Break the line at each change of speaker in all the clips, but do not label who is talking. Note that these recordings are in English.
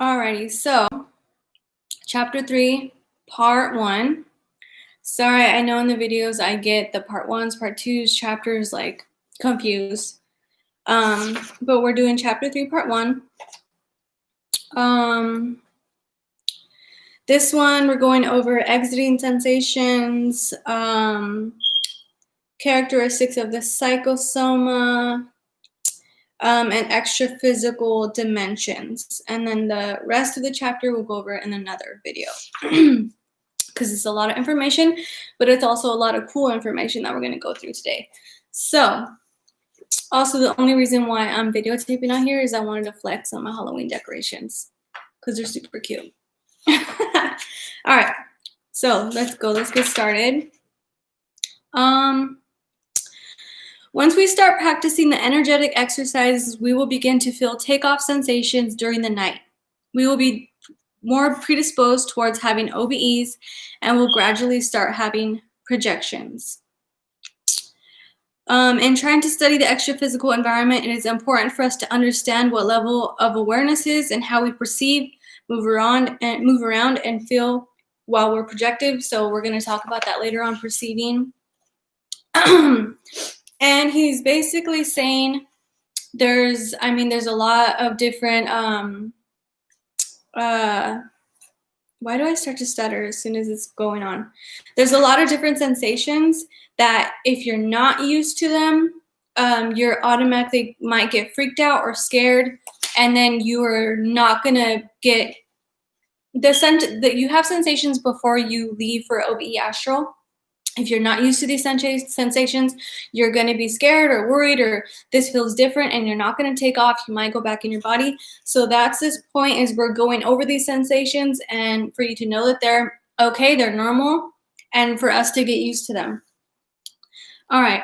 Alrighty, so chapter 3, part 1. Sorry, I know in the videos I get the part 1s, part 2s, chapters like confused. But we're doing chapter 3, part 1. This one we're going over exiting sensations, characteristics of the psychosoma, and extra physical dimensions. And then the rest of the chapter we'll go over in another video. Because it's a lot of information, but it's also a lot of cool information that we're going to go through today. So, also the only reason why I'm videotaping out here is I wanted to flex on my Halloween decorations because they're super cute. All right, so let's get started. Once we start practicing the energetic exercises, we will begin to feel takeoff sensations during the night. We will be more predisposed towards having OBEs and will gradually start having projections. In trying to study the extra physical environment, it is important for us to understand what level of awareness is and how we perceive, move around and feel while we're projective. So we're going to talk about that later on, perceiving. And he's basically saying there's a lot of different, why do I start to stutter as soon as it's going on? There's a lot of different sensations that if you're not used to them, you're automatically might get freaked out or scared, and then you are not gonna get the sense that you have sensations before you leave for OBE astral. If you're not used to these sensations, you're going to be scared or worried or this feels different and you're not going to take off. You might go back in your body. So that's this point is we're going over these sensations and for you to know that they're okay, they're normal, and for us to get used to them. All right.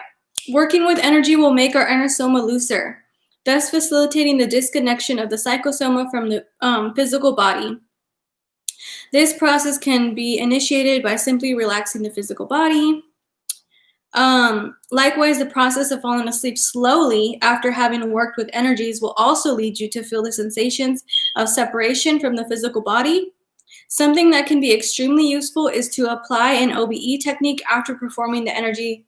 Working with energy will make our inner soma looser, thus facilitating the disconnection of the psychosoma from the physical body. This process can be initiated by simply relaxing the physical body. Likewise, the process of falling asleep slowly after having worked with energies will also lead you to feel the sensations of separation from the physical body. Something that can be extremely useful is to apply an OBE technique after performing the energy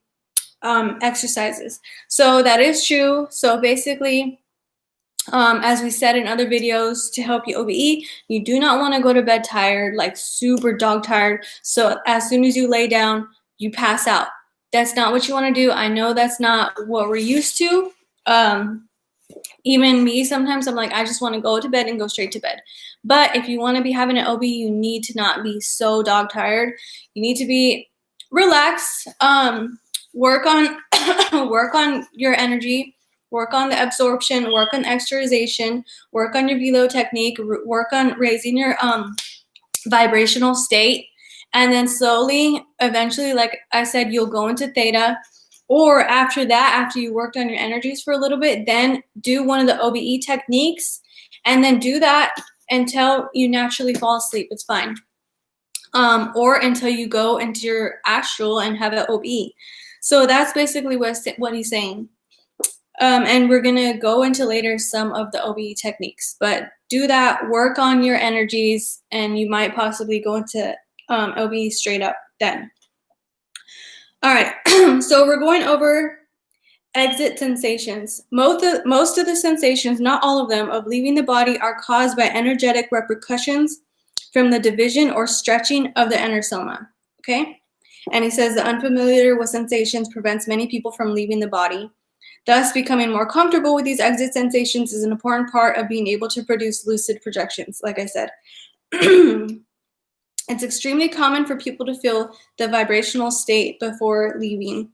exercises. So that is true. So basically, as we said in other videos, to help you OBE, you do not want to go to bed tired, like super dog tired. So as soon as you lay down, you pass out. That's not what you want to do. I know that's not what we're used to. Even me, sometimes I'm like, I just want to go to bed and go straight to bed. But if you want to be having an OBE, you need to not be so dog tired. You need to be relaxed. Work on work on your energy. Work on the absorption, work on exteriorization, work on your velo technique, work on raising your vibrational state. And then slowly, eventually, like I said, you'll go into theta. Or after that, after you worked on your energies for a little bit, then do one of the OBE techniques. And then do that until you naturally fall asleep. It's fine. Or until you go into your astral and have an OBE. So that's basically what he's saying. And we're going to go into later some of the OBE techniques, but do that, work on your energies, and you might possibly go into OBE straight up then. All right, so we're going over exit sensations. Most of the sensations, not all of them, of leaving the body are caused by energetic repercussions from the division or stretching of the inner soma, okay? And he says the unfamiliar with sensations prevents many people from leaving the body. Thus, becoming more comfortable with these exit sensations is an important part of being able to produce lucid projections, like I said. It's extremely common for people to feel the vibrational state before leaving.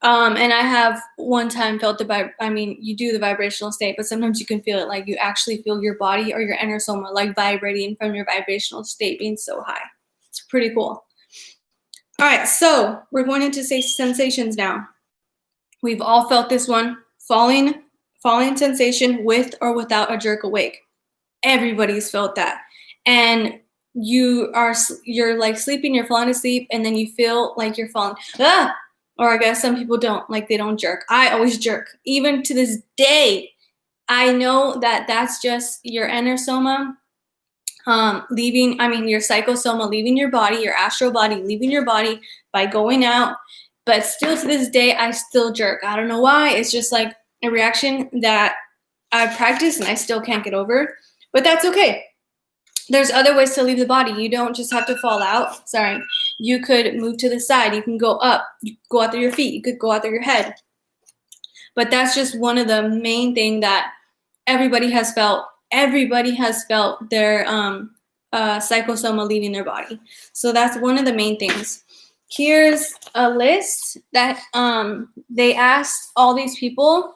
And I have one time felt you do the vibrational state, but sometimes you can feel it like you actually feel your body or your inner soma like vibrating from your vibrational state being so high. It's pretty cool. All right, so we're going into sensations now. We've all felt this one, falling sensation with or without a jerk awake. Everybody's felt that. And you're like sleeping, you're falling asleep, and then you feel like you're falling. Or I guess some people don't, like they don't jerk. I always jerk. Even to this day, I know that that's just your inner soma your psychosoma leaving your body, your astral body leaving your body by going out. But still to this day, I still jerk. I don't know why. It's just like a reaction that I've practiced and I still can't get over. But that's okay. There's other ways to leave the body. You don't just have to fall out. Sorry. You could move to the side. You can go up. You go out through your feet. You could go out through your head. But that's just one of the main things that everybody has felt. Everybody has felt their psychosoma leaving their body. So that's one of the main things. Here's a list that they asked all these people.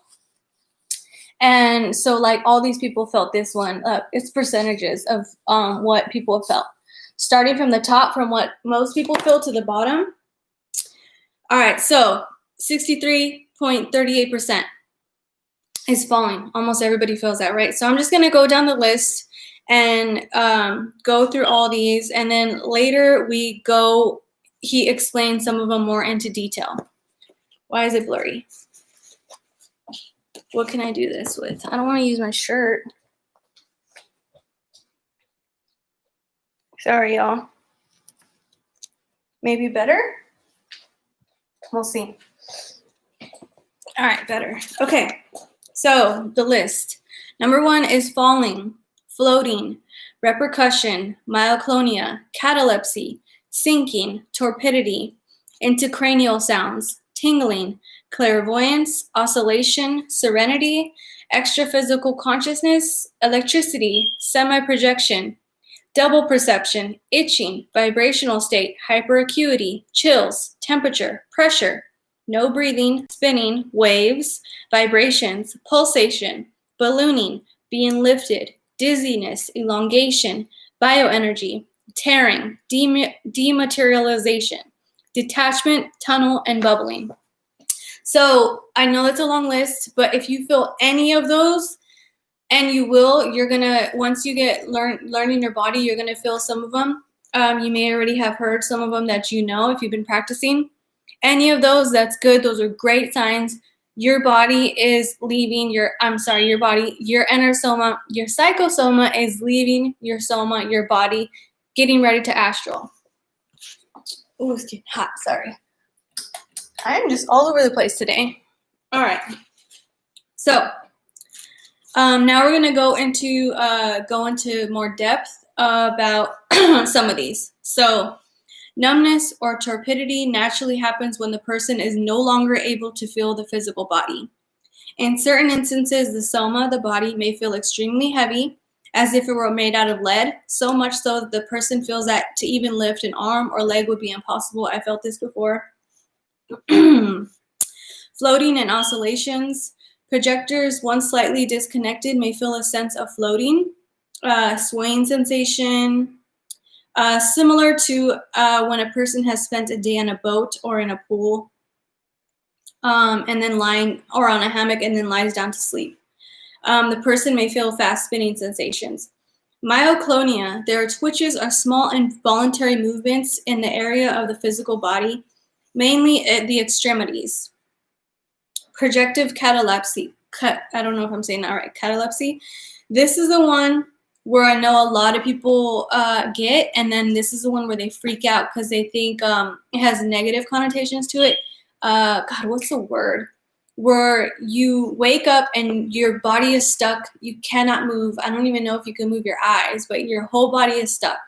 And so like all these people felt this one. It's percentages of what people have felt. Starting from the top, from what most people feel to the bottom. All right, so 63.38% is falling. Almost everybody feels that, right? So I'm just going to go down the list and go through all these. And then later he explains some of them more into detail. Why is it blurry? What can I do this with? I don't want to use my shirt. Sorry, y'all. Maybe better? We'll see. All right, better. Okay, so the list. Number 1 is falling, floating, repercussion, myoclonia, catalepsy, sinking, torpidity, intracranial sounds, tingling, clairvoyance, oscillation, serenity, extraphysical consciousness, electricity, semi-projection, double perception, itching, vibrational state, hyperacuity, chills, temperature, pressure, no breathing, spinning, waves, vibrations, pulsation, ballooning, being lifted, dizziness, elongation, bioenergy, tearing, dematerialization, detachment, tunnel, and bubbling. So I know that's a long list, but if you feel any of those, and you're gonna, once you get learning your body, you're gonna feel some of them. You may already have heard some of them that you know if you've been practicing. Any of those, that's good. Those are great signs. Your body is leaving your inner soma, your psychosoma is leaving your soma, your body, getting ready to astral. Oh, it's getting hot, sorry. I'm just all over the place today. All right. So now we're gonna go into more depth about some of these. So numbness or torpidity naturally happens when the person is no longer able to feel the physical body. In certain instances, the soma, the body, may feel extremely heavy, as if it were made out of lead, so much so that the person feels that to even lift an arm or leg would be impossible. I felt this before. Floating and oscillations. Projectors, once slightly disconnected, may feel a sense of floating, swaying sensation, similar to when a person has spent a day on a boat or in a pool, and then lying, or on a hammock and then lies down to sleep. The person may feel fast spinning sensations. Myoclonia, their twitches are small involuntary movements in the area of the physical body, mainly at the extremities. Projective catalepsy. I don't know if I'm saying that right. Catalepsy. This is the one where I know a lot of people get, and then this is the one where they freak out because they think it has negative connotations to it. God, what's the word? Where you wake up and your body is stuck. You cannot move. I don't even know if you can move your eyes, but your whole body is stuck.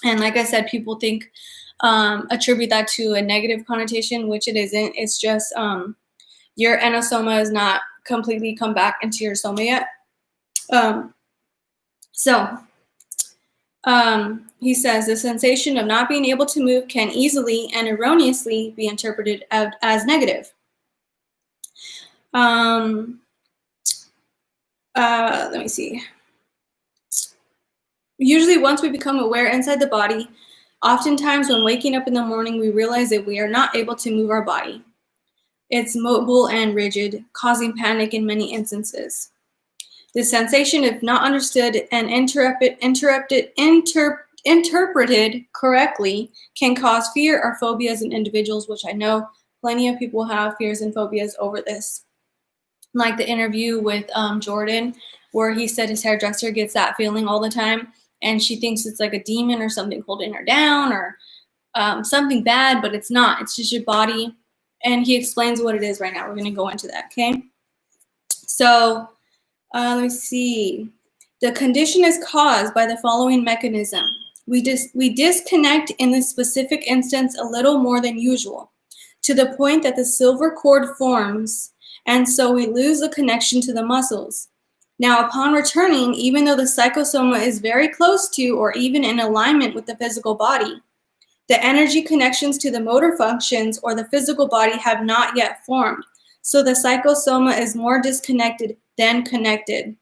And like I said, people think, attribute that to a negative connotation, which it isn't. It's just your anosoma has not completely come back into your soma yet. He says the sensation of not being able to move can easily and erroneously be interpreted as negative. Let me see. Usually once we become aware inside the body, oftentimes when waking up in the morning, we realize that we are not able to move our body. It's mobile and rigid, causing panic in many instances. The sensation, if not understood and interpreted correctly, can cause fear or phobias in individuals, which I know plenty of people have fears and phobias over this. Like the interview with Jordan, where he said his hairdresser gets that feeling all the time. and she thinks it's like a demon or something holding her down, or something bad, but it's not. It's just your body. And he explains what it is right now. We're going to go into that, okay? So let me see. The condition is caused by the following mechanism. We disconnect in this specific instance a little more than usual, to the point that the silver cord forms, and so we lose the connection to the muscles. Now, upon returning, even though the psychosoma is very close to or even in alignment with the physical body, the energy connections to the motor functions or the physical body have not yet formed. So the psychosoma is more disconnected than connected.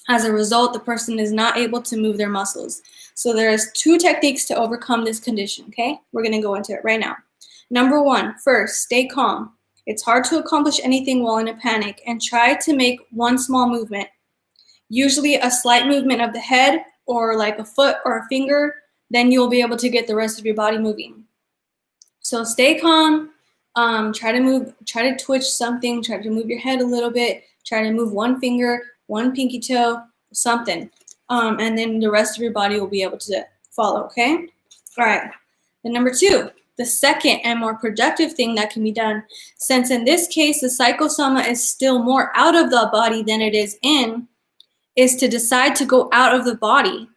As a result, the person is not able to move their muscles. So there's 2 techniques to overcome this condition, okay? We're going to go into it right now. Number 1, first, stay calm. It's hard to accomplish anything while in a panic, and try to make one small movement. Usually a slight movement of the head or like a foot or a finger, then you'll be able to get the rest of your body moving. So stay calm, try to twitch something, try to move your head a little bit, try to move one finger, one pinky toe, something. And then the rest of your body will be able to follow, okay? All right. Then number 2, the second and more productive thing that can be done, since in this case the psychosoma is still more out of the body than it is in, is to decide to go out of the body.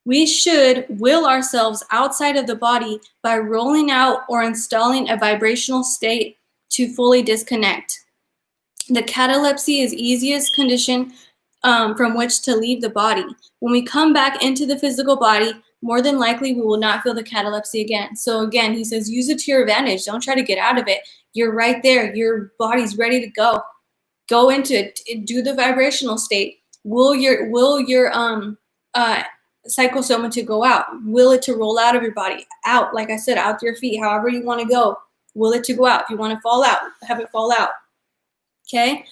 We should will ourselves outside of the body by rolling out or installing a vibrational state to fully disconnect. The catalepsy is easiest condition from which to leave the body. When we come back into the physical body, more than likely we will not feel the catalepsy again. So again, he says, use it to your advantage. Don't try to get out of it. You're right there. Your body's ready to go. Go into it. Do the vibrational state. Will your psychosoma to go out? Will it to roll out of your body? Out, like I said, out to your feet, however you want to go. Will it to go out? If you want to fall out, have it fall out. Okay?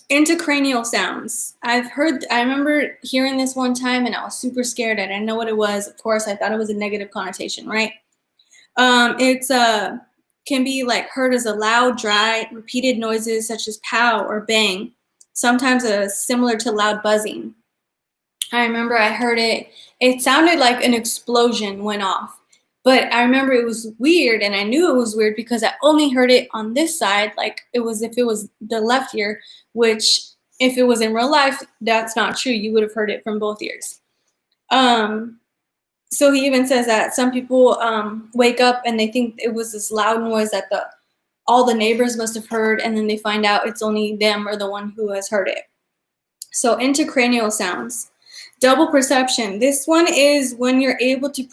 Intracranial sounds. I remember hearing this one time and I was super scared. I didn't know what it was. Of course, I thought it was a negative connotation, right? It's can be like heard as a loud, dry, repeated noises such as pow or bang. Sometimes similar to loud buzzing. I remember I heard it. It sounded like an explosion went off. But I remember it was weird, and I knew it was weird because I only heard it on this side, like it was if it was the left ear, which if it was in real life, that's not true. You would have heard it from both ears. So he even says that some people wake up and they think it was this loud noise that all the neighbors must have heard, and then they find out it's only them or the one who has heard it. So intracranial sounds. Double perception. This one is when you're able to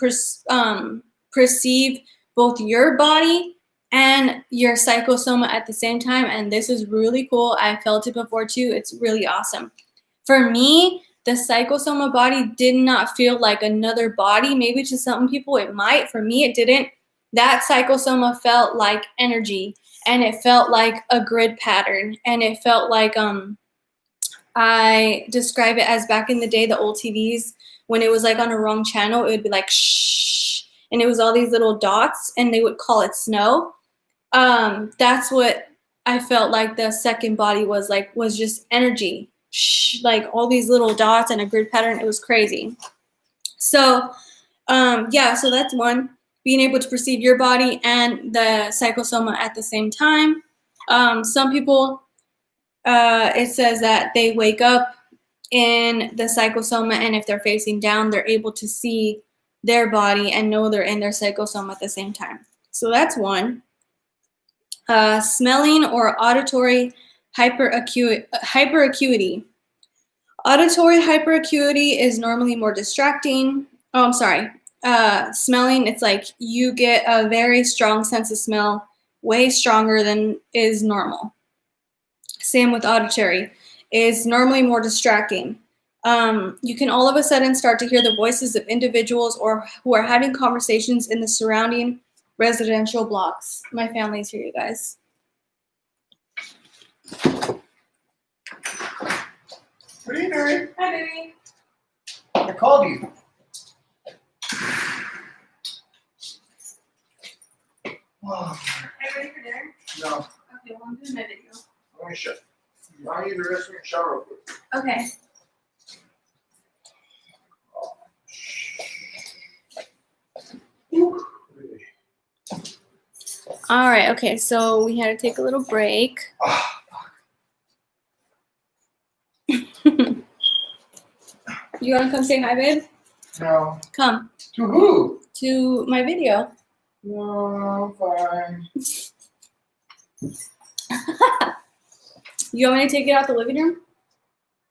perceive both your body and your psychosoma at the same time, and this is really cool. I felt it before too. It's really awesome. For me, the psychosoma body did not feel like another body. Maybe to some people it might. For me, it didn't. That psychosoma felt like energy, and it felt like a grid pattern, and it felt like I describe it as back in the day, the old TVs, when it was like on a wrong channel, it would be like shh, and it was all these little dots, and they would call it snow. That's what I felt like the second body was like, was just energy, shh, like all these little dots and a grid pattern. It was crazy. So, yeah, so that's one, being able to perceive your body and the psychosoma at the same time. Some people, it says that they wake up in the psychosoma, and if they're facing down, they're able to see their body and know they're in their psychosoma at the same time. So that's one. Smelling or auditory hyperacuity. Auditory hyperacuity is normally more distracting. Oh, I'm sorry. Smelling, it's like you get a very strong sense of smell, way stronger than is normal. Same with auditory, is normally more distracting. You can all of a sudden start to hear the voices of individuals or who are having conversations in the surrounding residential blocks. My family's here, you guys.
What are you doing?
Hi, baby.
I called you. Oh,
Are you ready for dinner?
no,
Okay, well, I'm doing my video.
I'm gonna shut. I need to rest and shower real quick.
Okay. All right, okay, so we had to take a little break. You want to come say hi, babe?
No.
Come.
To who?
To my video.
No, fine.
You want me to take it out the living room?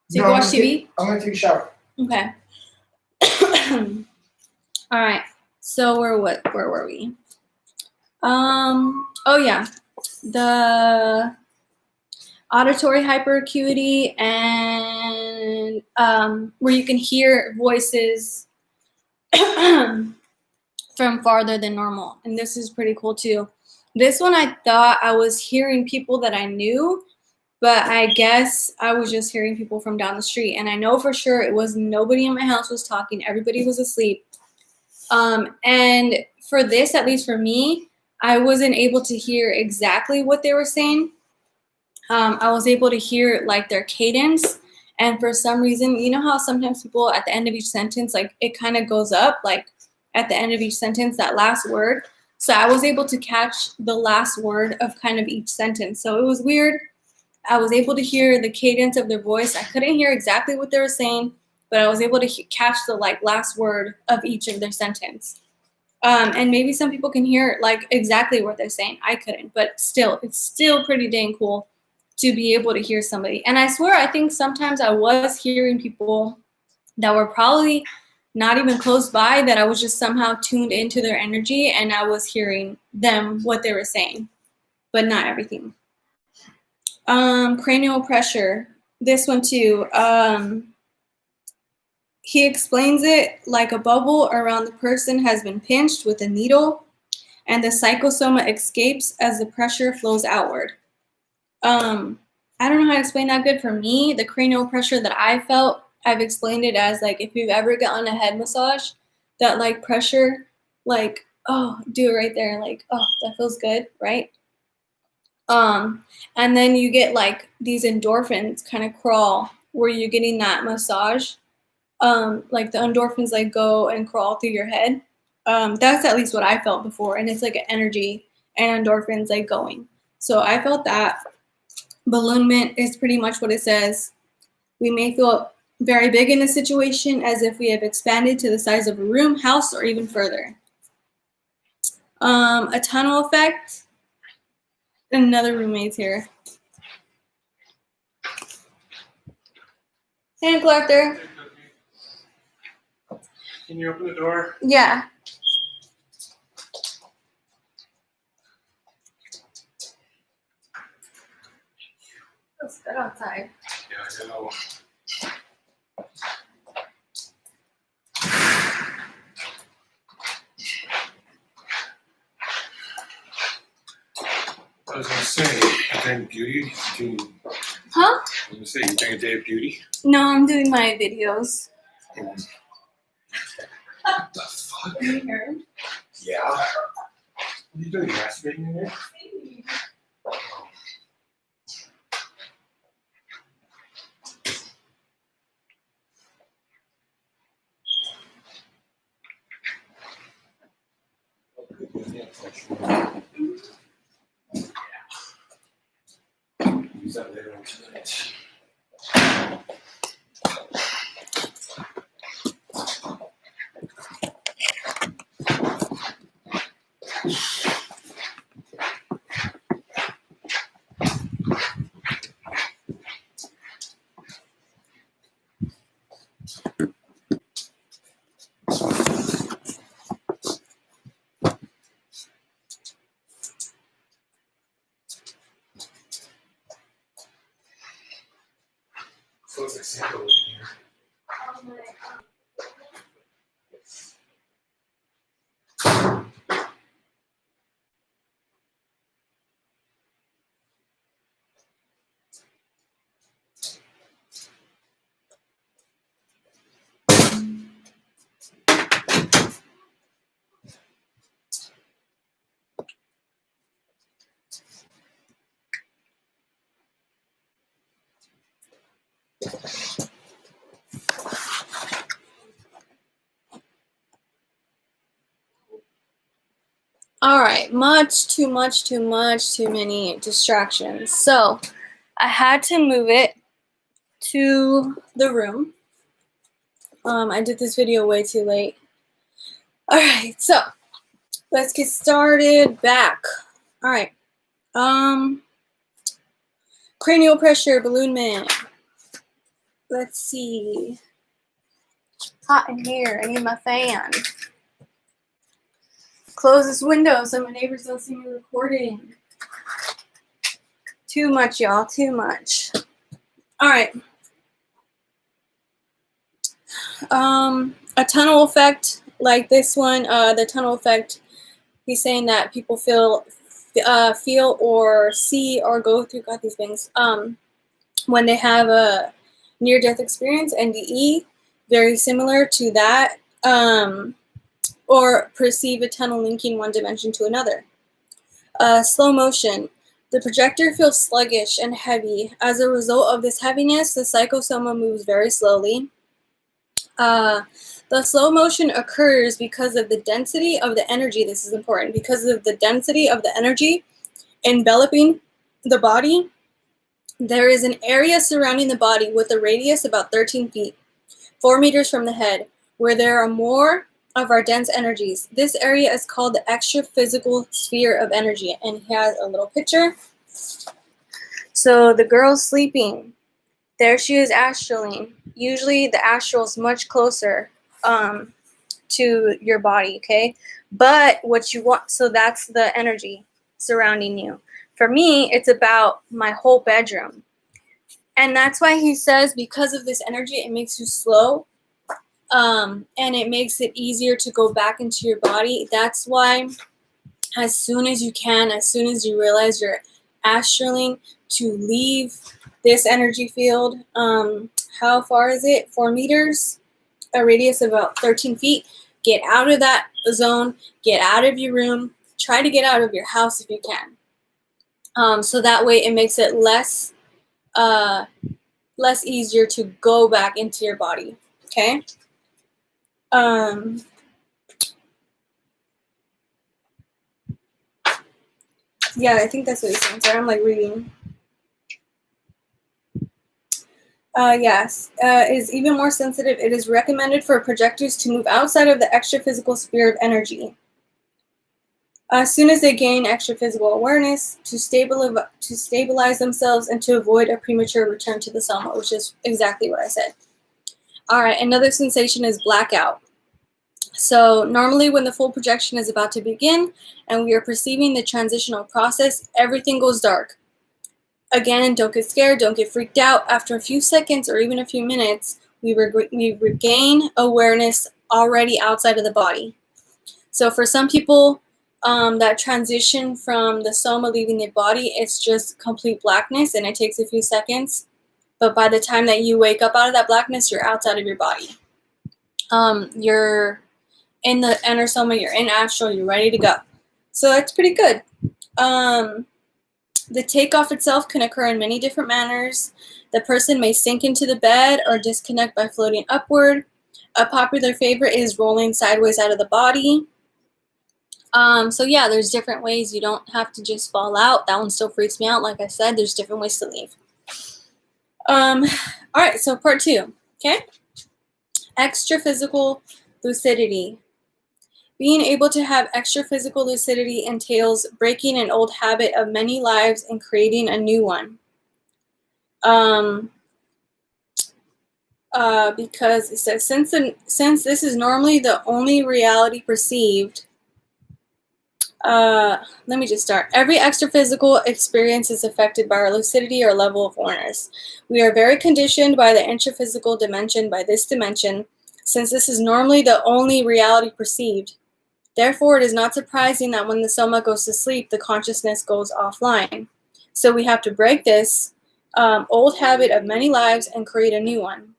So you
No,
can watch TV?
I'm gonna take a shower.
Okay. All right. So where were we? Oh yeah. The auditory hyperacuity and where you can hear voices from farther than normal. And this is pretty cool too. This one I thought I was hearing people that I knew, but I guess I was just hearing people from down the street. And I know for sure it was nobody in my house was talking. Everybody was asleep. And for this, at least for me, I wasn't able to hear exactly what they were saying. I was able to hear like their cadence. And for some reason, you know how sometimes people at the end of each sentence, like it kind of goes up, like at the end of each sentence, that last word. So I was able to catch the last word of kind of each sentence. So it was weird. I was able to hear the cadence of their voice. I couldn't hear exactly what they were saying, but I was able to catch the like last word of each of their sentence. And maybe some people can hear like exactly what they're saying. I couldn't, but still, it's still pretty dang cool to be able to hear somebody. And I swear, I think sometimes I was hearing people that were probably not even close by, that I was just somehow tuned into their energy and I was hearing them, what they were saying, but not everything. Cranial pressure. This one too. He explains it like a bubble around the person has been pinched with a needle and the psychosoma escapes as the pressure flows outward. I don't know how to explain that good for me. The cranial pressure that I felt, I've explained it as like if you've ever gotten a head massage, that like pressure, like, oh, do it right there. Like, oh, that feels good, right? And then you get like these endorphins kind of crawl where you're getting that massage. Like the endorphins like go and crawl through your head. That's at least what I felt before. And it's like an energy and endorphins like going. So I felt that. Balloonment is pretty much what it says. We may feel very big in a situation as if we have expanded to the size of a room, house, or even further. A tunnel effect. Another roommate's here. Hey, collector.
Can you open the door?
Yeah. It's good outside.
Yeah, I know. I was gonna say, a day of beauty.
Huh?
I was gonna say, you doing a day of beauty?
No, I'm doing my videos.
What the fuck?
Can you hear him?
Yeah. What are you doing? Masturbating in there? Use that later on tonight. So it's like sample in here.
All right, too many distractions. So I had to move it to the room. I did this video way too late. All right, so let's get started back. All right. Cranial pressure, balloon man. Let's see. Hot in here. I need my fan. Close this window so my neighbors don't see me recording. Too much, y'all. Too much. All right. A tunnel effect like this one. The tunnel effect. He's saying that people feel or see or go through these things when they have a near-death experience. NDE, very similar to that. Or perceive a tunnel linking one dimension to another. Slow motion. The projector feels sluggish and heavy. As a result of this heaviness, the psychosoma moves very slowly. The slow motion occurs because of the density of the energy. This is important. Because of the density of the energy enveloping the body, there is an area surrounding the body with a radius about 13 feet, 4 meters from the head, where there are more of our dense energies. This area is called the extra-physical sphere of energy. And he has a little picture. So the girl's sleeping. There she is astraling. Usually the astral is much closer to your body, okay? But what you want, so that's the energy surrounding you. For me, it's about my whole bedroom. And that's why he says because of this energy, it makes you slow. And it makes it easier to go back into your body. That's why as soon as you can, as soon as you realize you're astraling, to leave this energy field. How far is it? 4 meters, a radius of about 13 feet. Get out of that zone. Get out of your room. Try to get out of your house if you can. So that way it makes it less easier to go back into your body. Okay? Yeah, I think that's what he's saying. Sorry, I'm like reading. Yes, is even more sensitive. It is recommended for projectors to move outside of the extra-physical sphere of energy. As soon as they gain extra-physical awareness, to stabilize themselves and to avoid a premature return to the soma, which is exactly what I said. All right, another sensation is blackout. So normally when the full projection is about to begin and we are perceiving the transitional process, everything goes dark. Again, don't get scared, don't get freaked out. After a few seconds or even a few minutes, we regain awareness already outside of the body. So for some people, that transition from the soma leaving the body, it's just complete blackness and it takes a few seconds. But by the time that you wake up out of that blackness, you're outside of your body. You're in the inner soma, you're in astral, you're ready to go. So that's pretty good. The takeoff itself can occur in many different manners. The person may sink into the bed or disconnect by floating upward. A popular favorite is rolling sideways out of the body. So yeah, there's different ways. You don't have to just fall out. That one still freaks me out. Like I said, there's different ways to leave. All right, so part 2, okay? Extra-physical lucidity. Being able to have extra-physical lucidity entails breaking an old habit of many lives and creating a new one. Because it says, since this is normally the only reality perceived, let me just start. Every extra-physical experience is affected by our lucidity or level of awareness. We are very conditioned by the intraphysical dimension, by this dimension, since this is normally the only reality perceived. Therefore, it is not surprising that when the soma goes to sleep, the consciousness goes offline. So we have to break this old habit of many lives and create a new one.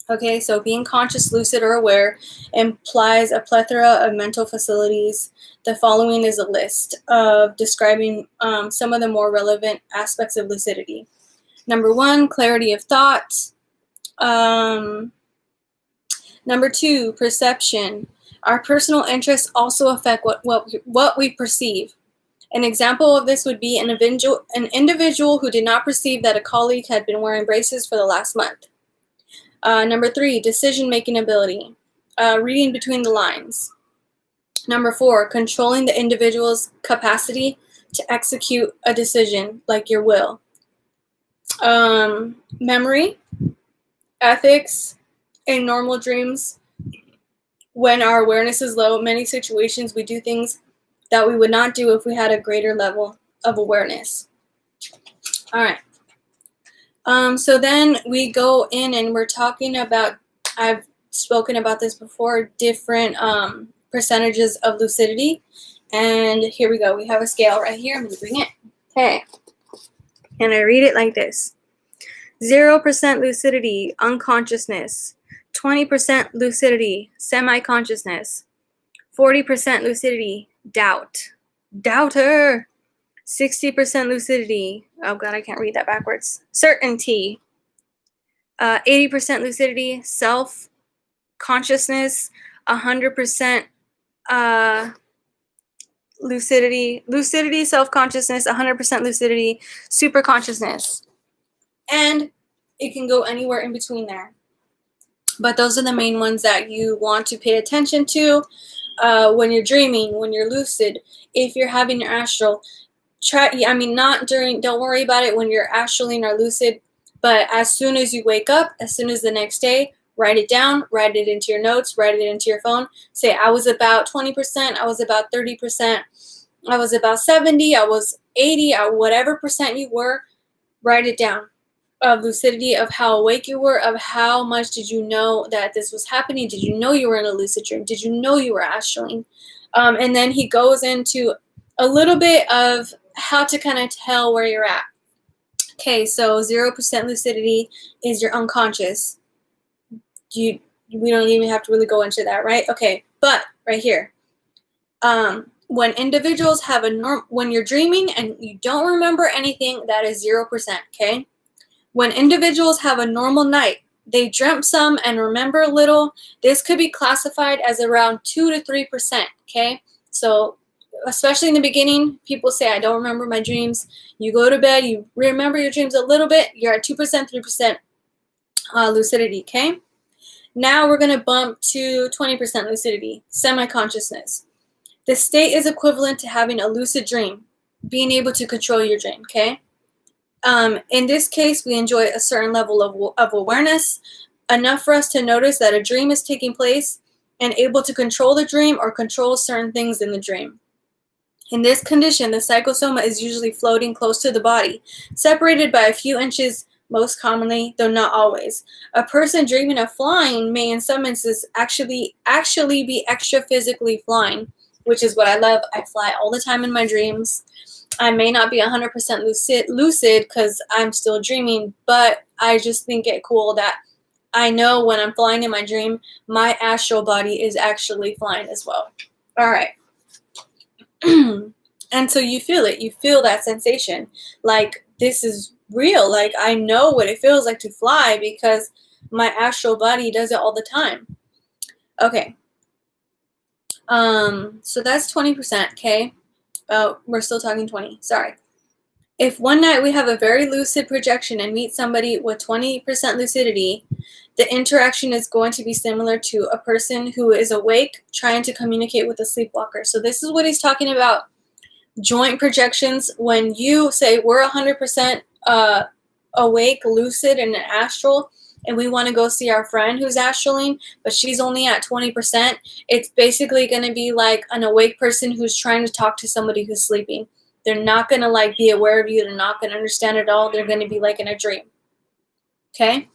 Okay, so being conscious, lucid, or aware implies a plethora of mental facilities. The following is a list of describing some of the more relevant aspects of lucidity. Number 1, clarity of thought. Number 2, perception. Our personal interests also affect what we perceive. An example of this would be an individual who did not perceive that a colleague had been wearing braces for the last month. Number 3, decision-making ability, reading between the lines. Number 4, controlling the individual's capacity to execute a decision, like your will. Memory, ethics, in normal dreams. When our awareness is low, many situations we do things that we would not do if we had a greater level of awareness. All right. So then we go in and we're talking about, I've spoken about this before, different percentages of lucidity. And here we go. We have a scale right here. I'm going to bring it. Okay. And I read it like this. 0% lucidity, unconsciousness. 20% lucidity, semi-consciousness. 40% lucidity, doubt. Doubter. 60% lucidity. Oh God, I can't read that backwards. Certainty. 80% lucidity, self-consciousness. 100% lucidity, self-consciousness. 100% lucidity, super consciousness. And it can go anywhere in between there. But those are the main ones that you want to pay attention to when you're dreaming, when you're lucid. If you're having your astral, don't worry about it when you're astraling or lucid, but as soon as you wake up, as soon as the next day, write it down, write it into your notes, write it into your phone. Say, I was about 20%, I was about 30%, I was about 70, I was 80, whatever percent you were, write it down. Of lucidity, of how awake you were, of how much did you know that this was happening? Did you know you were in a lucid dream? Did you know you were astraling? And then he goes into a little bit of how to kind of tell where you're at. Okay, so 0% lucidity is your unconscious. We don't even have to really go into that, right? Okay, but right here, when individuals have when you're dreaming and you don't remember anything, that is 0%. Okay. When individuals have a normal night, they dreamt some and remember a little, this could be classified as around 2 to 3%, okay? So, especially in the beginning, people say, I don't remember my dreams. You go to bed, you remember your dreams a little bit, you're at 2%, 3% lucidity, okay? Now we're going to bump to 20% lucidity, semi-consciousness. The state is equivalent to having a lucid dream, being able to control your dream, okay? In this case, we enjoy a certain level of awareness, enough for us to notice that a dream is taking place and able to control the dream or control certain things in the dream. In this condition, the psychosoma is usually floating close to the body, separated by a few inches most commonly, though not always. A person dreaming of flying may in some instances actually be extra physically flying, which is what I love. I fly all the time in my dreams. I may not be 100% lucid because I'm still dreaming, but I just think it cool that I know when I'm flying in my dream, my astral body is actually flying as well. All right. And so you feel it. You feel that sensation. Like, this is real. Like, I know what it feels like to fly because my astral body does it all the time. Okay. So that's 20%, okay? We're still talking 20. Sorry. If one night we have a very lucid projection and meet somebody with 20% lucidity, the interaction is going to be similar to a person who is awake trying to communicate with a sleepwalker. So this is what he's talking about. Joint projections. When you say we're 100% awake, lucid, and astral, and we want to go see our friend who's astraling, but she's only at 20%, it's basically going to be like an awake person who's trying to talk to somebody who's sleeping. They're not going to like be aware of you. They're not going to understand at all. They're going to be like in a dream. Okay?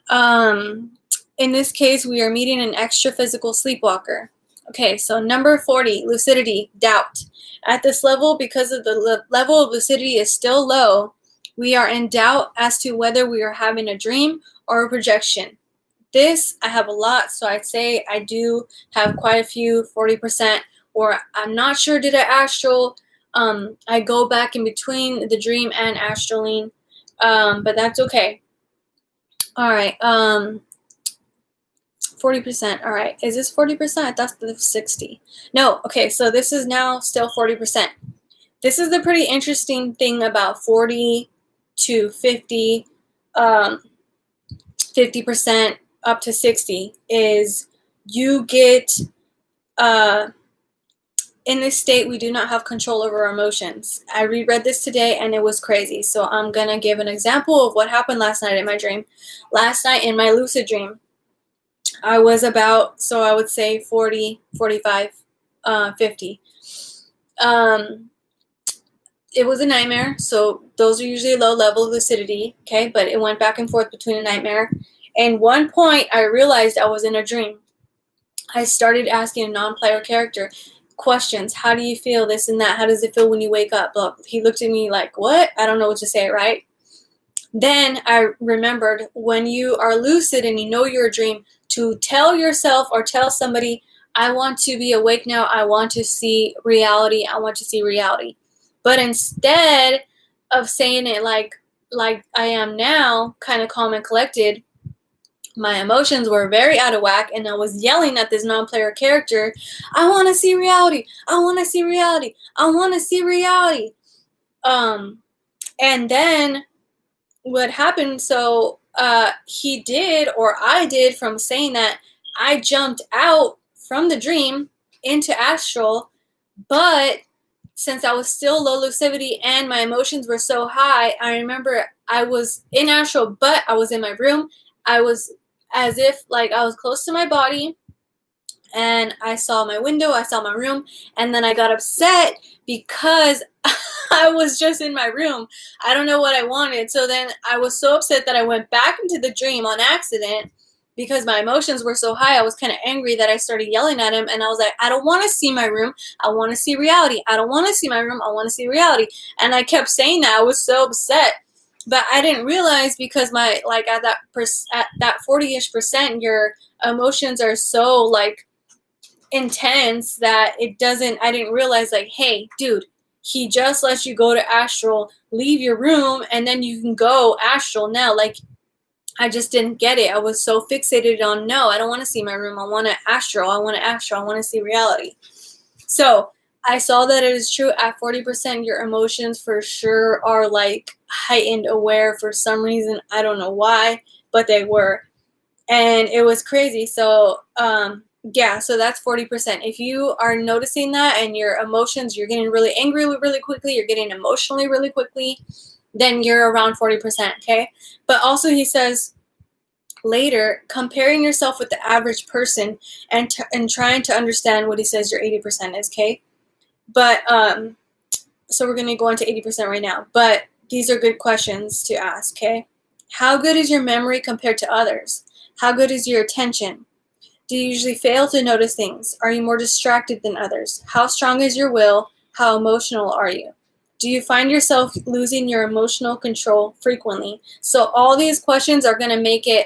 In this case, we are meeting an extra physical sleepwalker. Okay, so number 40, lucidity, doubt. At this level, because of the level of lucidity is still low, we are in doubt as to whether we are having a dream or a projection. This, I have a lot, so I'd say I do have quite a few, 40%, or I'm not sure, did I astral? I go back in between the dream and astraling, but that's okay. All right. 40%. All right. Is this 40%? I thought it was 60. No. Okay. So this is now still 40%. This is the pretty interesting thing about 40 to 50, 50% up to 60 is you get, in this state, we do not have control over our emotions. I reread this today and it was crazy. So I'm going to give an example of what happened last night in my dream. Last night in my lucid dream, I was about, so I would say 40, 45, 50. It was a nightmare, so those are usually low level lucidity, okay? But it went back and forth between a nightmare. And one point, I realized I was in a dream. I started asking a non-player character questions. How do you feel? This and that. How does it feel when you wake up? Look, he looked at me like, what? I don't know what to say, right? Then I remembered when you are lucid and you know you're a dream, to tell yourself or tell somebody, I want to be awake now. I want to see reality. I want to see reality. But instead of saying it like I am now, kind of calm and collected, my emotions were very out of whack, and I was yelling at this non-player character, I want to see reality. I want to see reality. I want to see reality. And then what happened, so he did, or I did, from saying that, I jumped out from the dream into astral, but since I was still low lucidity and my emotions were so high, I remember I was in astral, but I was in my room. I was as if like I was close to my body, and I saw my window, I saw my room, and then I got upset because I was just in my room. I don't know what I wanted. So then I was so upset that I went back into the dream on accident because my emotions were so high. I was kind of angry that I started yelling at him, and I was like, I don't want to see my room. I want to see reality. I don't want to see my room. I want to see reality. And I kept saying that. I was so upset. But I didn't realize, because my, like, at that 40-ish%, your emotions are so like intense that I didn't realize, like, hey, dude, he just lets you go to astral, leave your room, and then you can go astral now. Like, I just didn't get it. I was so fixated on, no, I don't want to see my room. I want to astral. I want to astral. I want to see reality. So I saw that it is true. At 40%, your emotions for sure are like heightened aware for some reason. I don't know why, but they were. And it was crazy. So, yeah, so that's 40%. If you are noticing that and your emotions, you're getting really angry really quickly, you're getting emotionally really quickly, then you're around 40%, okay? But also he says later, comparing yourself with the average person and trying to understand what he says your 80% is, okay? But, so we're going to go into 80% right now. But these are good questions to ask, okay? How good is your memory compared to others? How good is your attention? Do you usually fail to notice things? Are you more distracted than others? How strong is your will? How emotional are you? Do you find yourself losing your emotional control frequently? So all these questions are going to make it,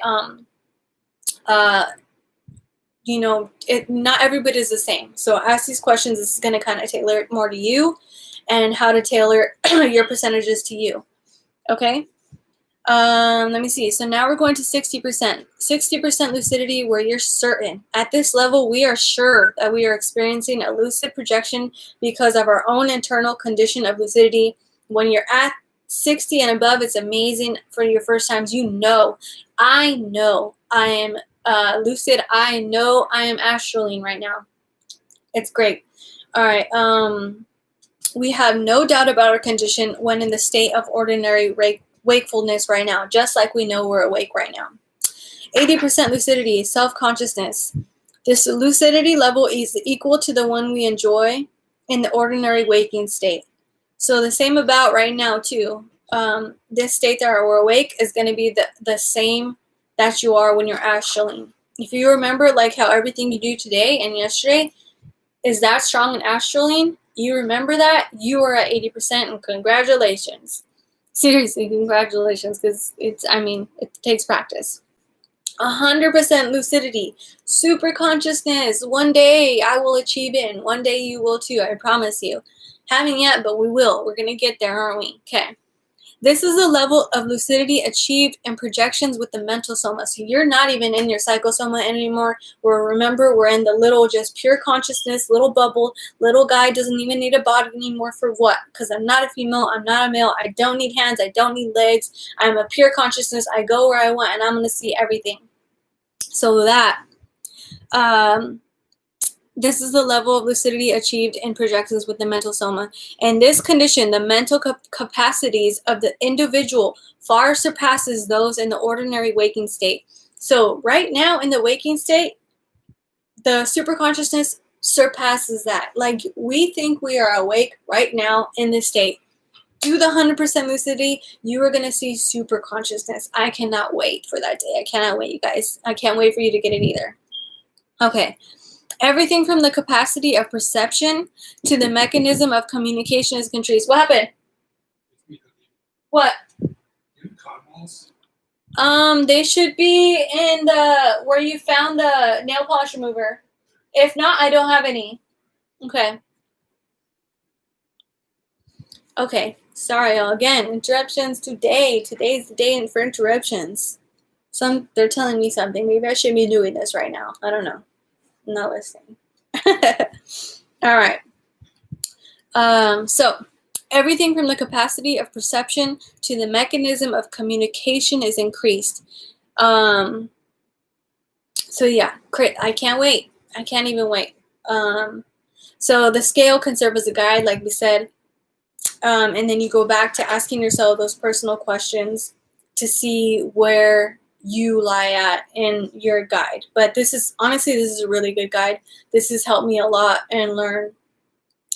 not everybody is the same. So ask these questions. This is going to kind of tailor it more to you and how to tailor your percentages to you. Okay? Let me see. So now we're going to 60%. 60% lucidity, where you're certain. At this level, we are sure that we are experiencing a lucid projection because of our own internal condition of lucidity. When you're at 60 and above, it's amazing. For your first times, I know I am lucid. I know I am astraling right now. It's great. All right. We have no doubt about our condition when in the state of ordinary wakefulness right now, just like we know we're awake right now. 80% lucidity, self-consciousness. This lucidity level is equal to the one we enjoy in the ordinary waking state. So the same about right now too. This state that we're awake is going to be the same that you are when you're astraling. If you remember, like, how everything you do today and yesterday is that strong in astraling, you remember that, you are at 80%, and congratulations. Seriously, congratulations, because it takes practice. 100% lucidity, super consciousness. One day I will achieve it, and one day you will too, I promise you. Haven't yet, but we will. We're going to get there, aren't we? Okay. This is the level of lucidity achieved in projections with the mental soma. So you're not even in your psychosoma anymore. Remember, we're in the little, just pure consciousness, little bubble. Little guy doesn't even need a body anymore. For what? Because I'm not a female. I'm not a male. I don't need hands. I don't need legs. I'm a pure consciousness. I go where I want, and I'm going to see everything. So that, this is the level of lucidity achieved in projections with the mental soma. In this condition, the mental capacities of the individual far surpasses those in the ordinary waking state. So right now in the waking state, the superconsciousness surpasses that. Like, we think we are awake right now in this state. Do the 100% lucidity, you are going to see super consciousness. I cannot wait for that day. I cannot wait, you guys. I can't wait for you to get it either. Okay. Everything from the capacity of perception to the mechanism of communication is increased. What happened? What? They should be in the where you found the nail polish remover. If not, I don't have any. Okay. Okay. Sorry, y'all. Again, interruptions today. Today's the day for interruptions. They're telling me something. Maybe I should be doing this right now. I don't know. I'm not listening. All right. So everything from the capacity of perception to the mechanism of communication is increased. So yeah, I can't wait. I can't even wait. So the scale can serve as a guide, like we said. And then you go back to asking yourself those personal questions to see where you lie at in your guide. But this is a really good guide. This has helped me a lot and learn.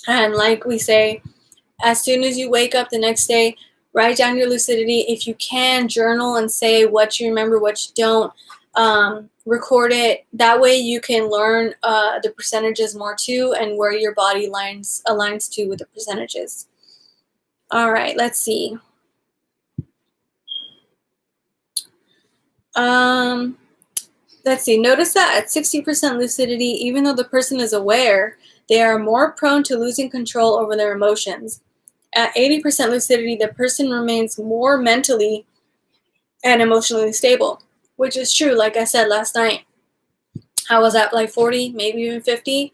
And like we say, as soon as you wake up the next day, write down your lucidity. If you can, journal and say what you remember, what you don't. Record it. That way you can learn the percentages more too, and where your body aligns to with the percentages. All right, let's see. Let's see. Notice that at 60% lucidity, even though the person is aware, they are more prone to losing control over their emotions. At 80% lucidity, the person remains more mentally and emotionally stable, which is true. Like I said last night, I was at like 40, maybe even 50,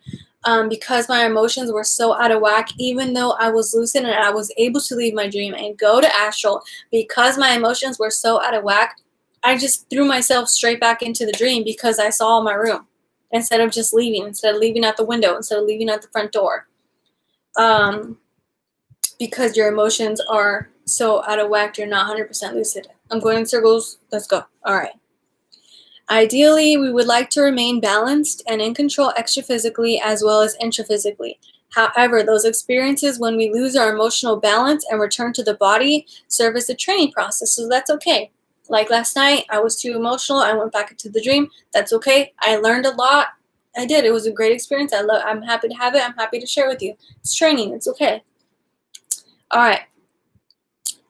because my emotions were so out of whack. Even though I was lucid and I was able to leave my dream and go to astral, because my emotions were so out of whack, I just threw myself straight back into the dream because I saw my room instead of leaving out the window, instead of leaving out the front door. Because your emotions are so out of whack, you're not 100% lucid. I'm going in circles. Let's go. All right. Ideally, we would like to remain balanced and in control extraphysically as well as intraphysically. However, those experiences when we lose our emotional balance and return to the body serve as a training process, so that's okay. Like last night, I was too emotional. I went back into the dream. That's okay. I learned a lot. I did. It was a great experience. I'm happy to have it. I'm happy to share with you. It's training. It's okay. All right.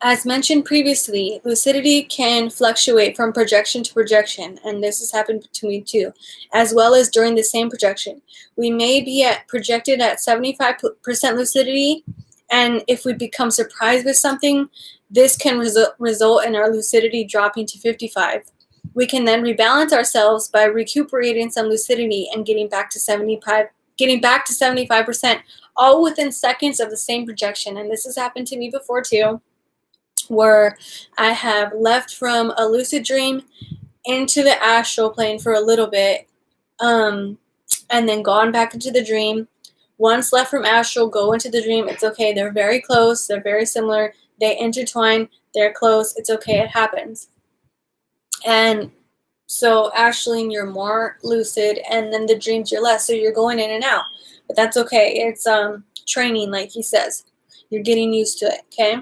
As mentioned previously, lucidity can fluctuate from projection to projection, and this has happened to me too, as well as during the same projection. We may be projected at 75% lucidity, and if we become surprised with something, this can result in our lucidity dropping to 55. We can then rebalance ourselves by recuperating some lucidity and getting back to 75%, all within seconds of the same projection. And this has happened to me before too, where I have left from a lucid dream into the astral plane for a little bit, and then gone back into the dream. Once left from astral, go into the dream. It's okay. They're very close. They're very similar. They intertwine. They're close. It's okay. It happens. And so astrally, you're more lucid, and then the dreams you're less. So you're going in and out. But that's okay. It's training, like he says. You're getting used to it, okay?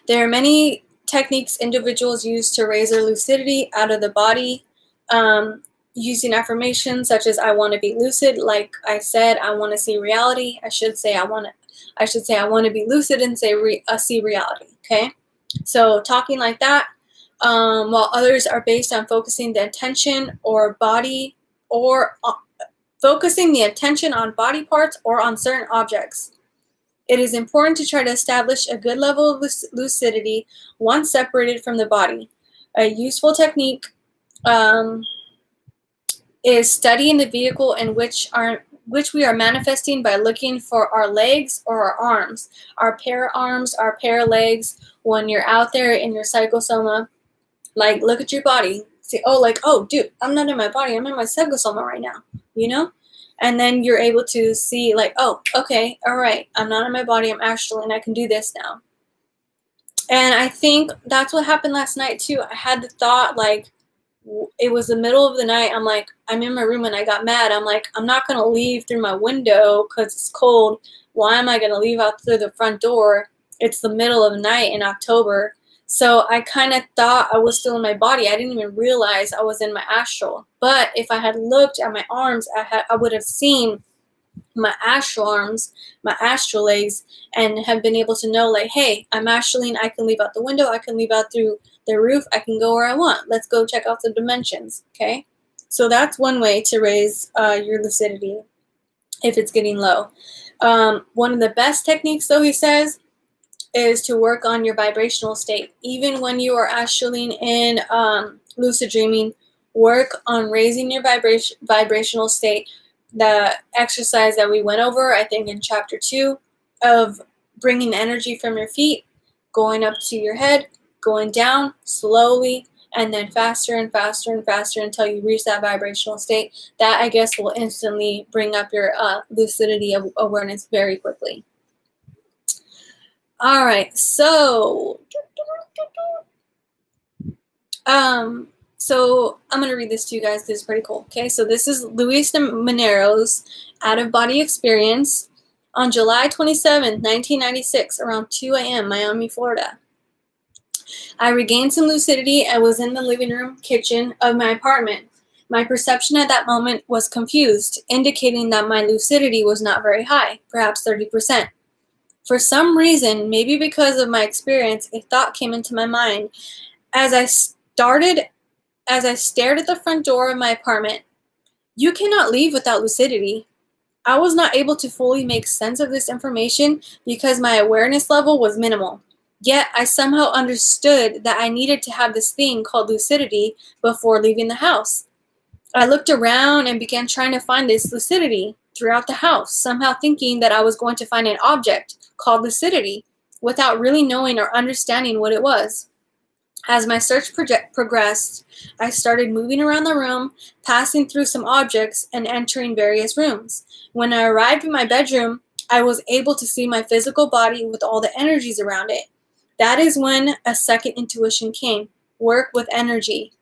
There are many techniques individuals use to raise their lucidity out of the body, using affirmations such as "I want to be lucid." Like I said, I want to see reality. I should say I want to be lucid and say see reality. Okay, so talking like that, while others are based on focusing the attention or body or focusing the attention on body parts or on certain objects. It is important to try to establish a good level of lucidity once separated from the body. A useful technique is studying the vehicle in which we are manifesting by looking for our legs or our arms, our pair arms, our pair legs. When you're out there in your psychosoma, like, look at your body. See, oh, dude, I'm not in my body. I'm in my psychosoma right now, you know? And then you're able to see, like, oh, okay, all right, I'm not in my body. I'm astral, and I can do this now. And I think that's what happened last night, too. I had the thought, like, it was the middle of the night. I'm like, I'm in my room and I got mad. I'm like, I'm not going to leave through my window because it's cold. Why am I going to leave out through the front door? It's the middle of the night in October. So I kind of thought I was still in my body. I didn't even realize I was in my astral. But if I had looked at my arms, I would have seen my astral arms, my astral legs, and have been able to know, like, hey, I'm astraling. I can leave out the window. I can leave out through the roof. I can go where I want. Let's go check out the dimensions. Okay, so that's one way to raise your lucidity if it's getting low. One of the best techniques, though, he says, is to work on your vibrational state. Even when you are astraling in lucid dreaming, work on raising your vibrational state. The exercise that we went over, I think in chapter 2, of bringing energy from your feet, going up to your head, going down slowly, and then faster and faster and faster until you reach that vibrational state. That, I guess, will instantly bring up your lucidity of awareness very quickly. All right, so I'm going to read this to you guys because it's pretty cool. Okay, so this is Luis Minero's out-of-body experience on July 27th, 1996, around 2 a.m., Miami, Florida. I regained some lucidity and was in the living room kitchen of my apartment. My perception at that moment was confused, indicating that my lucidity was not very high, perhaps 30%. For some reason, maybe because of my experience, a thought came into my mind. As I stared at the front door of my apartment, you cannot leave without lucidity. I was not able to fully make sense of this information because my awareness level was minimal. Yet I somehow understood that I needed to have this thing called lucidity before leaving the house. I looked around and began trying to find this lucidity throughout the house, somehow thinking that I was going to find an object called lucidity without really knowing or understanding what it was. As my search progressed, I started moving around the room, passing through some objects and entering various rooms. When I arrived in my bedroom, I was able to see my physical body with all the energies around it. That is when a second intuition came: work with energy.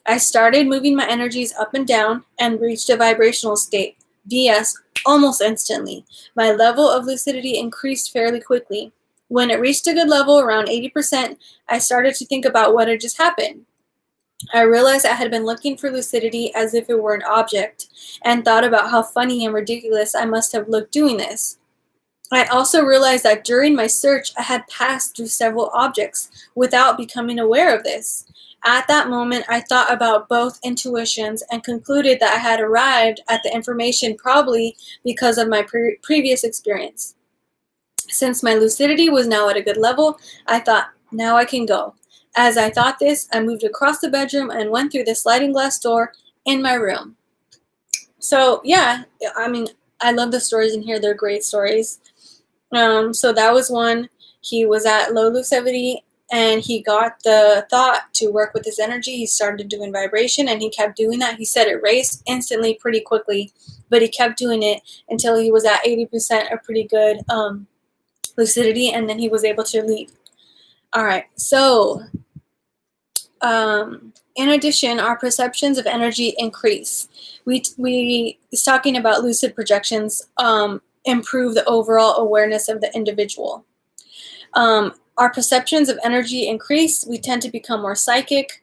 I started moving my energies up and down and reached a vibrational state, VS, almost instantly. My level of lucidity increased fairly quickly. When it reached a good level, around 80%, I started to think about what had just happened. I realized I had been looking for lucidity as if it were an object, and thought about how funny and ridiculous I must have looked doing this. I also realized that during my search, I had passed through several objects without becoming aware of this. At that moment, I thought about both intuitions and concluded that I had arrived at the information probably because of my previous experience. Since my lucidity was now at a good level, I thought, now I can go. As I thought this, I moved across the bedroom and went through the sliding glass door in my room. So, yeah, I mean, I love the stories in here. They're great stories. So that was one. He was at low lucidity and he got the thought to work with his energy. He started doing vibration and he kept doing that. He said it raised instantly pretty quickly, but he kept doing it until he was at 80% of pretty good lucidity, and then he was able to leave. All right, so in addition, our perceptions of energy increase. We is talking about lucid projections improve the overall awareness of the individual. Our perceptions of energy increase. We tend to become more psychic.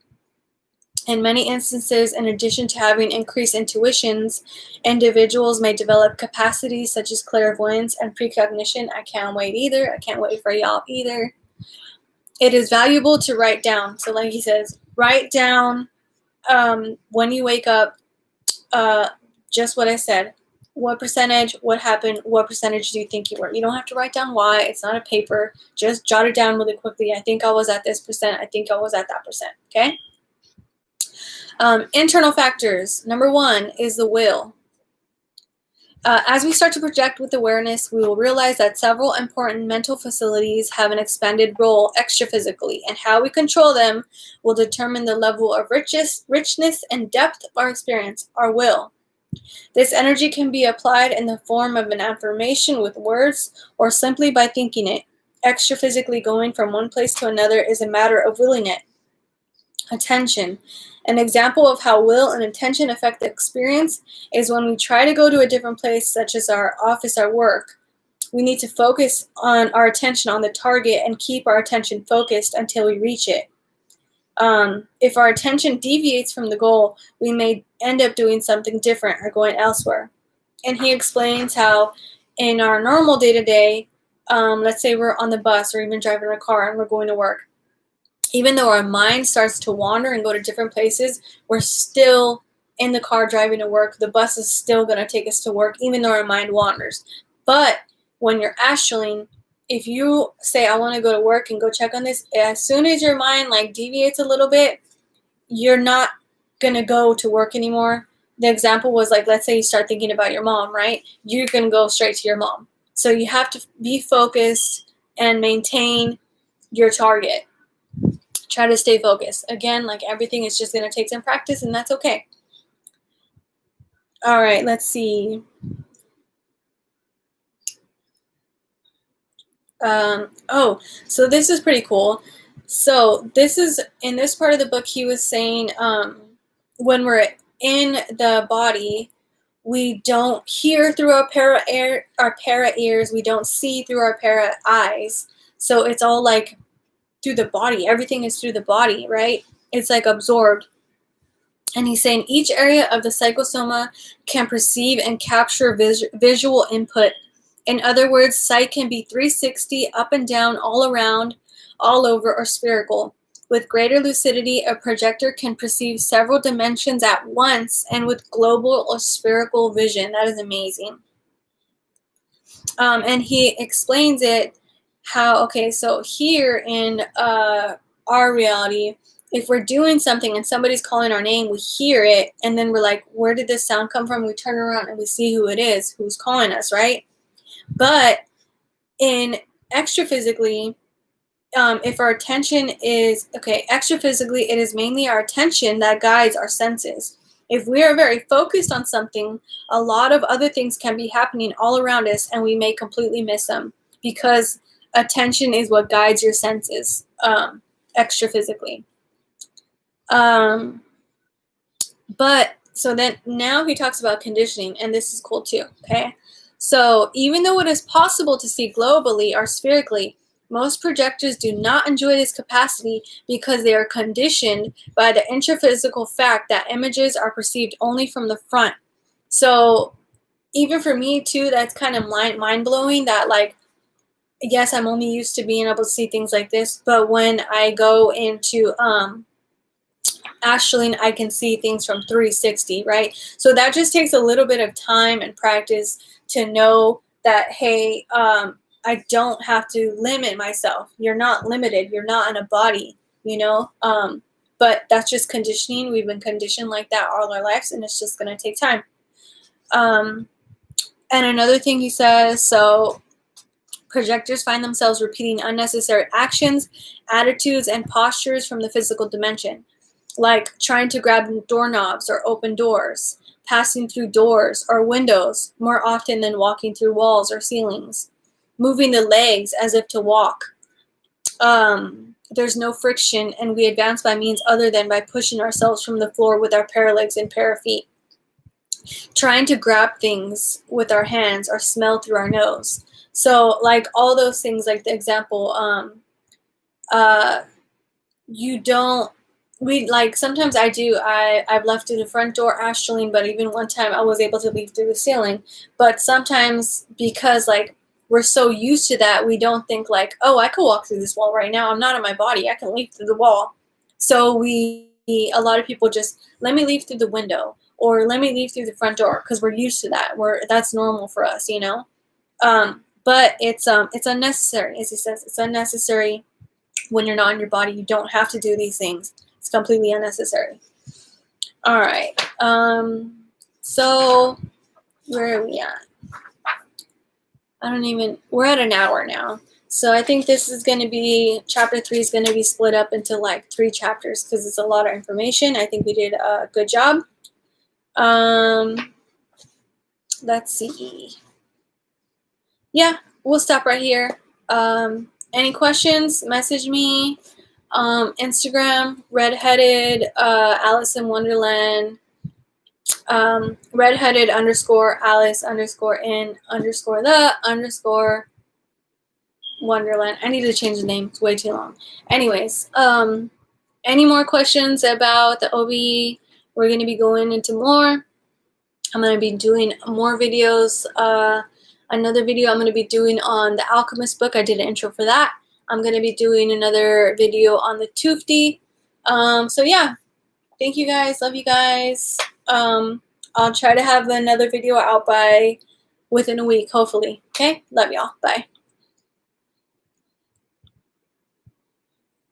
In many instances, in addition to having increased intuitions, individuals may develop capacities such as clairvoyance and precognition. I can't wait either. I can't wait for y'all either. It is valuable to write down. So like he says, write down when you wake up just what I said. what percentage, what happened, what percentage do you think you were? You don't have to write down why. It's not a paper. Just jot it down really quickly. I think I was at this percent. I think I was at that percent. Okay? Internal factors. Number 1 is the will. As we start to project with awareness, we will realize that several important mental facilities have an expanded role extraphysically, and how we control them will determine the level of richness and depth of our experience, our will. This energy can be applied in the form of an affirmation with words or simply by thinking it. Extraphysically going from one place to another is a matter of willing it. Attention. An example of how will and intention affect the experience is when we try to go to a different place, such as our office or work. We need to focus on our attention on the target and keep our attention focused until we reach it. If our attention deviates from the goal, we may end up doing something different or going elsewhere. And he explains how in our normal day-to-day, let's say we're on the bus or even driving a car and we're going to work, even though our mind starts to wander and go to different places, we're still in the car driving to work. The bus is still going to take us to work, even though our mind wanders. But when you're astraling, if you say, I want to go to work and go check on this, as soon as your mind deviates a little bit, you're not going to go to work anymore. The example was let's say you start thinking about your mom, right? You're going to go straight to your mom. So you have to be focused and maintain your target. Try to stay focused. Again, everything is just going to take some practice, and that's okay. All right, let's see. So this is pretty cool. So this is, in this part of the book, he was saying when we're in the body, we don't hear through our para ears, we don't see through our para eyes. So it's all through the body. Everything is through the body, right? It's absorbed. And he's saying each area of the psychosoma can perceive and capture visual input. In other words, sight can be 360, up and down, all around, all over, or spherical. With greater lucidity, a projector can perceive several dimensions at once and with global or spherical vision. That is amazing. And he explains it how, okay, so here in our reality, if we're doing something and somebody's calling our name, we hear it, and then we're like, where did this sound come from? We turn around and we see who it is, who's calling us, right? But in extraphysically, if our attention is, extraphysically, it is mainly our attention that guides our senses. If we are very focused on something, a lot of other things can be happening all around us, and we may completely miss them because attention is what guides your senses extraphysically. But so then now he talks about conditioning, and this is cool too, okay? So even though it is possible to see globally or spherically, most projectors do not enjoy this capacity because they are conditioned by the intraphysical fact that images are perceived only from the front. So even for me too, that's kind of mind-blowing that yes, I'm only used to being able to see things like this, but when I go into astraling, I can see things from 360, right? So that just takes a little bit of time and practice to know that, hey, I don't have to limit myself. You're not limited. You're not in a body, but that's just conditioning. We've been conditioned like that all our lives, and it's just going to take time. And another thing he says, so projectors find themselves repeating unnecessary actions, attitudes, and postures from the physical dimension, like trying to grab doorknobs or open doors, passing through doors or windows more often than walking through walls or ceilings, moving the legs as if to walk. There's no friction, and we advance by means other than by pushing ourselves from the floor with our paralegs and parafeet. Trying to grab things with our hands or smell through our nose. So all those things, the example, sometimes I've left through the front door astraling, but even one time I was able to leave through the ceiling. But sometimes because we're so used to that, we don't think oh, I could walk through this wall right now. I'm not in my body. I can leave through the wall. So a lot of people just, let me leave through the window, or let me leave through the front door, because we're used to that. That's normal for us, you know. But it's unnecessary, as he says. It's unnecessary when you're not in your body. You don't have to do these things. It's completely unnecessary. All right. So where are we at? We're at an hour now. So I think this is going to be, chapter 3 is going to be split up into like 3 chapters because it's a lot of information. I think we did a good job. Let's see. Yeah, we'll stop right here. Any questions, message me. Instagram, redheaded Alice in Wonderland. Redheaded _ Alice _ in _ Wonderland. I need to change the name. It's way too long. Anyways, any more questions about the OBE? We're going to be going into more. I'm going to be doing more videos. Another video I'm going to be doing on the Alchemist book. I did an intro for that. I'm going to be doing another video on the Tufti. So yeah, thank you guys. Love you guys. I'll try to have another video out within a week, hopefully. Okay? Love y'all. Bye.